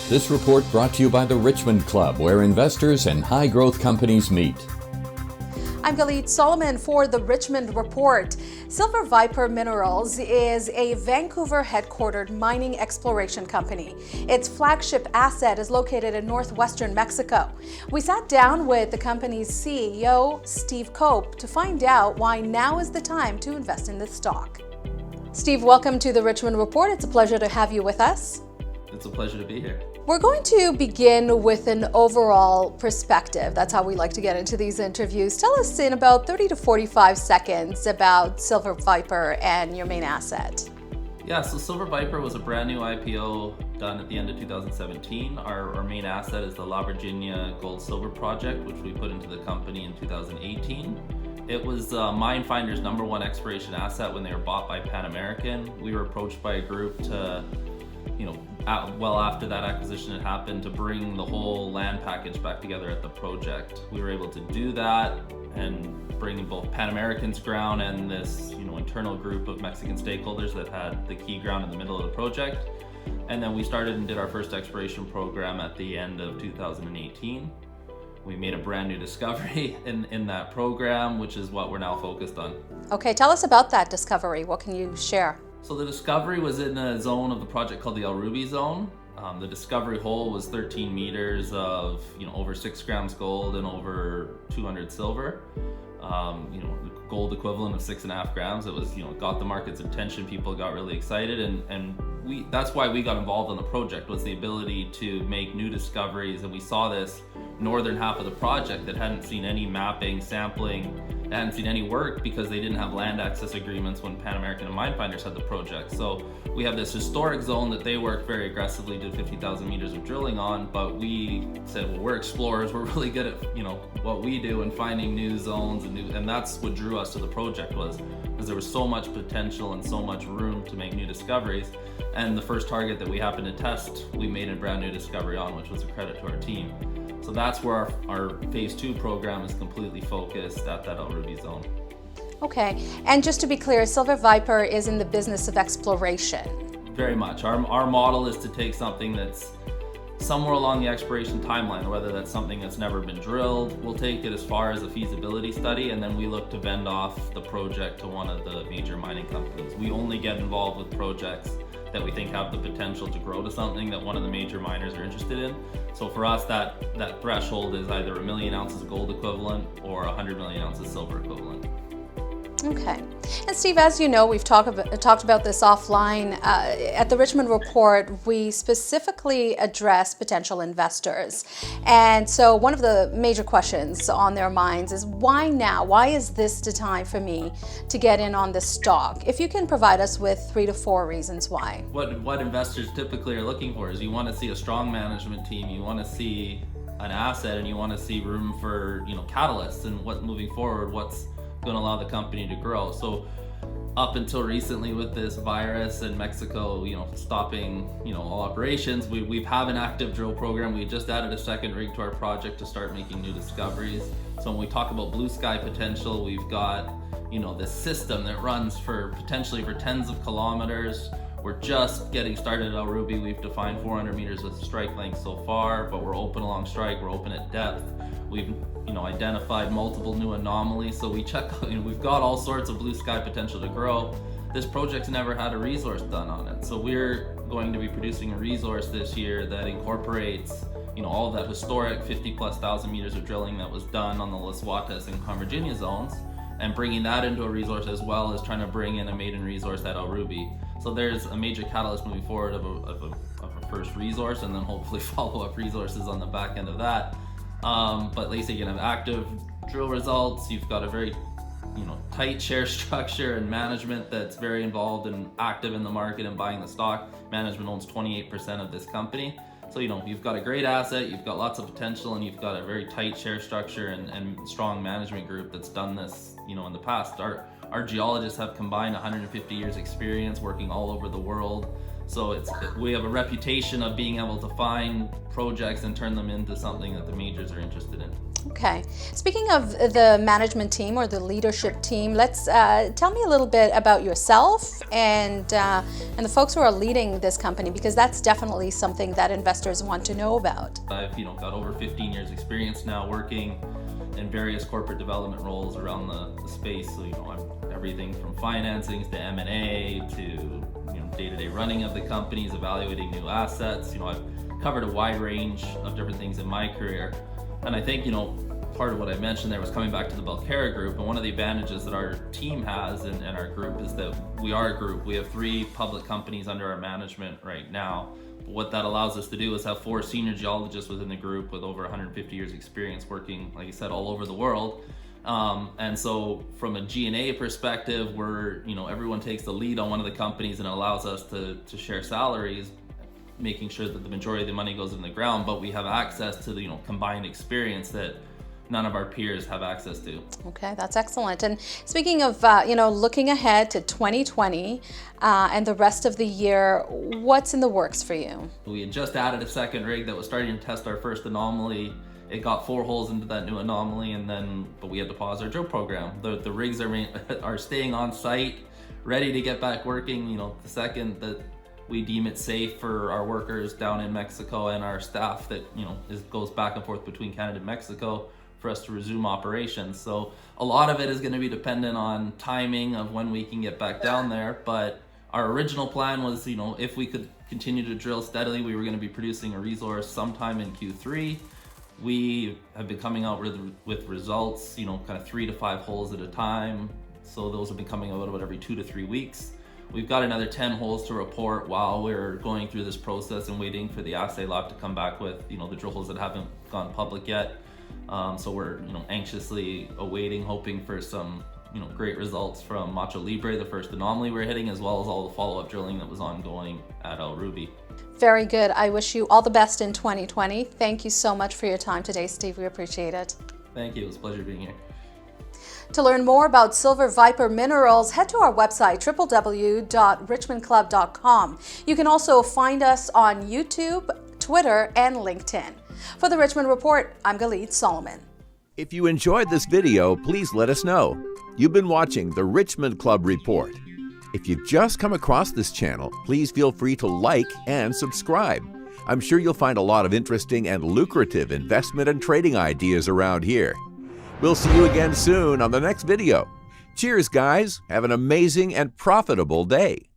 This report brought to you by the Richmond Club, where investors and high-growth companies meet. I'm Galit Solomon for the Richmond Report. Silver Viper Minerals is a Vancouver-headquartered mining exploration company. Its flagship asset is located in northwestern Mexico. We sat down with the company's CEO, Steve Cope, to find out why now is the time to invest in this stock. Steve, welcome to the Richmond Report. It's a pleasure to have you with us. It's a pleasure to be here. We're going to begin with an overall perspective. That's how we like to get into these interviews. Tell us in about 30 to 45 seconds about Silver Viper and your main asset. Yeah, so Silver Viper was a brand new IPO done at the end of 2017. Our main asset is the La Virginia Gold Silver Project, which we put into the company in 2018. It was Minefinder's number one exploration asset when they were bought by Pan American. We were approached by a group to, well after that acquisition had happened, to bring the whole land package back together at the project. We were able to do that and bring both Pan American's ground and this internal group of Mexican stakeholders that had the key ground in the middle of the project. And then we started and did our first exploration program at the end of 2018. We made a brand new discovery in that program, which is what we're now focused on. Okay, tell us about that discovery. What can you share? So the discovery was in a zone of the project called the El Ruby zone. The discovery hole was 13 meters of over 6 grams gold and over 200 silver. Gold equivalent of 6.5 grams. It was got the market's attention. People got really excited, and that's why we got involved in the project, was the ability to make new discoveries. And we saw this northern half of the project that hadn't seen any mapping, sampling, hadn't seen any work because they didn't have land access agreements when Pan American and Minefinders had the project. So we have this historic zone that they worked very aggressively, did 50,000 meters of drilling on, but we said, well, we're explorers, we're really good at what we do and finding new zones, and that's what drew us to the project, was because there was so much potential and so much room to make new discoveries. And the first target that we happened to test, we made a brand new discovery on, which was a credit to our team. So that's where our phase 2 program is completely focused, at that El Ruby zone. Okay, and just to be clear, Silver Viper is in the business of exploration. Very much. Our model is to take something that's somewhere along the exploration timeline, whether that's something that's never been drilled. We'll take it as far as a feasibility study, and then we look to vend off the project to one of the major mining companies. We only get involved with projects that we think have the potential to grow to something that one of the major miners are interested in. So for us, that threshold is either 1 million ounces gold equivalent or 100 million ounces silver equivalent. Okay. And Steve, as you know, we've talked about this offline. At the Richmond Report, we specifically address potential investors. And so one of the major questions on their minds is, why now? Why is this the time for me to get in on this stock? If you can provide us with 3 to 4 reasons why. What investors typically are looking for is, you want to see a strong management team, you want to see an asset, and you want to see room for catalysts and what moving forward, what's going to allow the company to grow. So up until recently, with this virus and Mexico stopping all operations, we have an active drill program. We just added a second rig to our project to start making new discoveries. So when we talk about blue sky potential, we've got this system that runs potentially for tens of kilometers. We're just getting started at El Ruby. We've defined 400 meters of strike length so far, but we're open along strike, we're open at depth. We've identified multiple new anomalies, so we've got all sorts of blue sky potential to grow. This project's never had a resource done on it, so we're going to be producing a resource this year that incorporates all of that historic 50,000+ meters of drilling that was done on the Los Guates and Con Virginia zones, and bringing that into a resource, as well as trying to bring in a maiden resource at El Ruby. So there's a major catalyst moving forward of a first resource, and then hopefully follow-up resources on the back end of that. But like you say, you have active drill results. You've got a very tight share structure and management that's very involved and active in the market and buying the stock. Management owns 28% of this company. So you've got a great asset, you've got lots of potential, and you've got a very tight share structure and strong management group that's done this in the past. Our geologists have combined 150 years experience working all over the world. So we have a reputation of being able to find projects and turn them into something that the majors are interested in. Okay. Speaking of the management team or the leadership team, let's tell me a little bit about yourself and the folks who are leading this company, because that's definitely something that investors want to know about. I've got over 15 years experience now working in various corporate development roles around the space. So I'm everything from financings to M&A to day-to-day running of the companies, evaluating new assets. I've covered a wide range of different things in my career. And I think, part of what I mentioned there was coming back to the Belcara group. And one of the advantages that our team has and our group is that we are a group. We have 3 public companies under our management right now. But what that allows us to do is have 4 senior geologists within the group with over 150 years experience working, like I said, all over the world. And so from a G&A perspective, we're, everyone takes the lead on one of the companies, and it allows us to share salaries, making sure that the majority of the money goes in the ground, but we have access to the combined experience that none of our peers have access to. Okay, that's excellent. And speaking of looking ahead to 2020 and the rest of the year, what's in the works for you? We had just added a second rig that was starting to test our first anomaly. It got 4 holes into that new anomaly, but we had to pause our drill program. The rigs are staying on site, ready to get back working. The second that we deem it safe for our workers down in Mexico and our staff that goes back and forth between Canada and Mexico for us to resume operations. So a lot of it is going to be dependent on timing of when we can get back down there. But our original plan was, if we could continue to drill steadily, we were going to be producing a resource sometime in Q3. We have been coming out with results, kind of 3 to 5 holes at a time. So those have been coming out about every 2 to 3 weeks. We've got another 10 holes to report while we're going through this process and waiting for the assay lab to come back with, the drill holes that haven't gone public yet. So we're, anxiously awaiting, hoping for some, great results from Macho Libre, the first anomaly we're hitting, as well as all the follow-up drilling that was ongoing at El Ruby. Very good. I wish you all the best in 2020. Thank you so much for your time today, Steve. We appreciate it. Thank you. It was a pleasure being here. To learn more about Silver Viper Minerals, head to our website, www.richmondclub.com. You can also find us on YouTube, Twitter, and LinkedIn. For the Richmond Report, I'm Galit Solomon. If you enjoyed this video, please let us know. You've been watching the Richmond Club Report. If you've just come across this channel, please feel free to like and subscribe. I'm sure you'll find a lot of interesting and lucrative investment and trading ideas around here. We'll see you again soon on the next video. Cheers, guys. Have an amazing and profitable day.